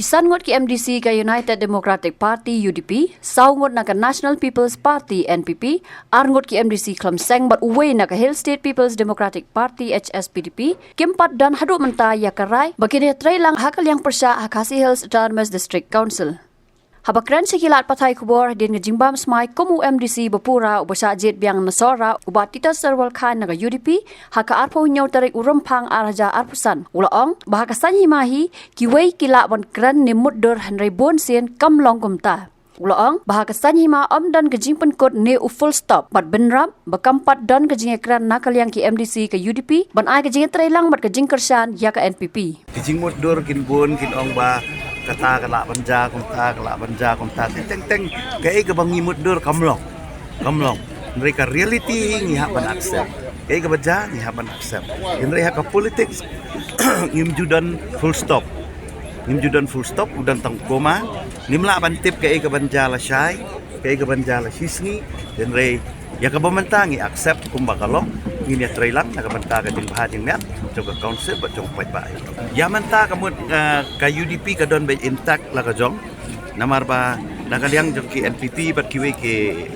Sangot ki MDC ka United Democratic Party UDP, saungot na ka National People's Party NPP, arngot ki MDC Klamseng bat uwe na ka Hill State People's Democratic Party HSPDP, kimpat dan hadu menta ya karai, bagini tray lang hakal yang persya Hakasi Hills Autonomous District Council. Habakran sekilat patay kubor din ngejimbam smai komu MDC bapura ubasa jet biang nasora ubat tita serwal khan naga UDP haka arpo nyau tarik urempang araja arpusan ulaong bahaka sanhimahi kiwei kila bon kran nimut dor hanrei bon sen kamlong kumta ulaong bahaka sanhima dan kejing penkot ne u full stop bat benram bakampat dan kejing ekran nakal yang ki MDC ke UDP ban ai kejing trailang bat kejing kersan ya ke NPP kejing mut dor kin bon kin ong ba kata kelak banja kumta teng kai ke bangi mudur kamlong mereka reality ni hak ban accept kai ke baja ni hak ban accept mereka ke politik ngimjudan full stop udan tang koma nimla ban tip kai ke banja la syai kai ke banja la sisngi mereka ya ke pementangi accept kumbakalong ini ya trailang nak benta ke jing bahajing net coba council bat jong pai bai ya menta kamut ka UDP ka don bai intact la ka jong namar ba nakaliang jong ki NPP bat kiwe ke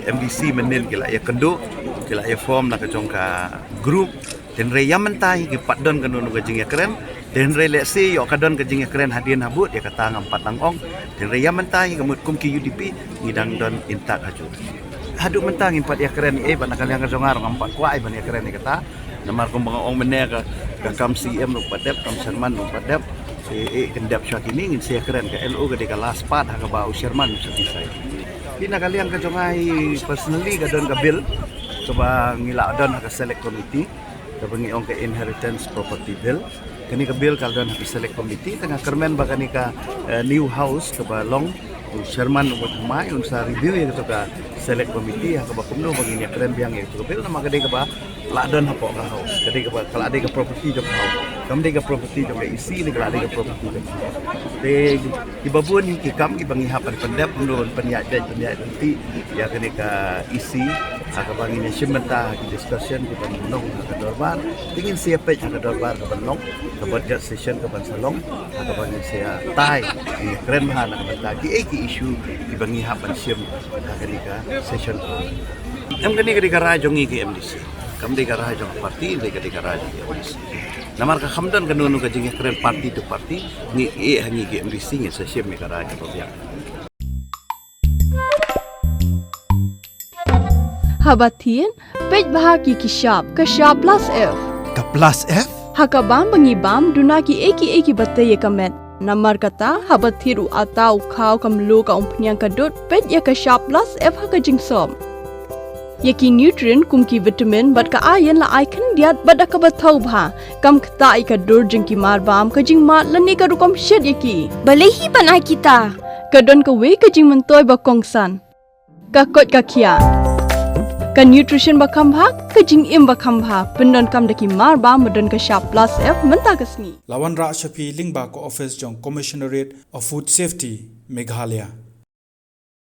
MDC menil kila ya kendo kila ya form la ka jong ka group den re ya menta ki pat don ka no ka jing ya keren den re let's say yo ka don ka jing ya keren hadian habut ya kata ngampat langong den re ya menta kamut kum ki UDP ngidang don intact haju haduk mentang impat ya keren ban nakal yang zongar ngampat kuai ban ya keren ni kata namar kum bang ong mene ka kam CM lu padep kam Sherman lu padep kendap syat ini ngin sia keren ke LO ke deka last part ha ka bau Sherman seperti saya pina kali yang ka zongai personally ka don ka bill coba ngila don ka select committee ka bangi ong ka inheritance property bill kini ka bill kal don ka select committee tengah kermen bakani ka new house ka balong Sherman buat mai unsa review ya gitu ka select committee ha ka bakumno bagini keren biang ya gitu bil nama gede ka ba ladon ha po ka house gede ka ba kala ade ka property jok house kam de ka property jok isi ni kala ade ka property jok de ibabun ki kam ki bangi hapan pendap ndon penyak nanti ya kene ka isi ha ka bangi shimenta ki discussion ki bang nong ka dorbar tingin siapa ka dorbar ka nong ka budget session ka ban salong ha ka bangi sia tai ni keren ha na ka ki issue ki bangi hapan sim ha ka session ko am kani ka rajong ki MDC kam de ka rajong parti de ka rajong MDC namar ka khamdan ka nunu ka jing keren parti to parti ni hangi ki MDC ngi session me ka rajong ko ya Habatin pej bahaki ki shop ka shop plus F ka plus F hakabam bangi bam dunaki eki batte kamet namar kata habathiru atau khau kamlu ka umpnyang kadut pet ya ka shop plus F ha ka jingsom yaki nutrient kumki vitamin bat ka iron la icon diat bada ka bathau bha kam khta I ka dur jingki mar bam ka jing ma lani ka rukom shed yaki balehi banai kita ka don ka we ka jing mentoy ba kongsan ka kot ka khia ka nutrition ba khambha ka jing im ba khambha pendon kam daki mar ba modon ka shop plus F menta kasni Lawan Ra Shafi Lingba ko office jong Commissionerate of Food Safety Meghalaya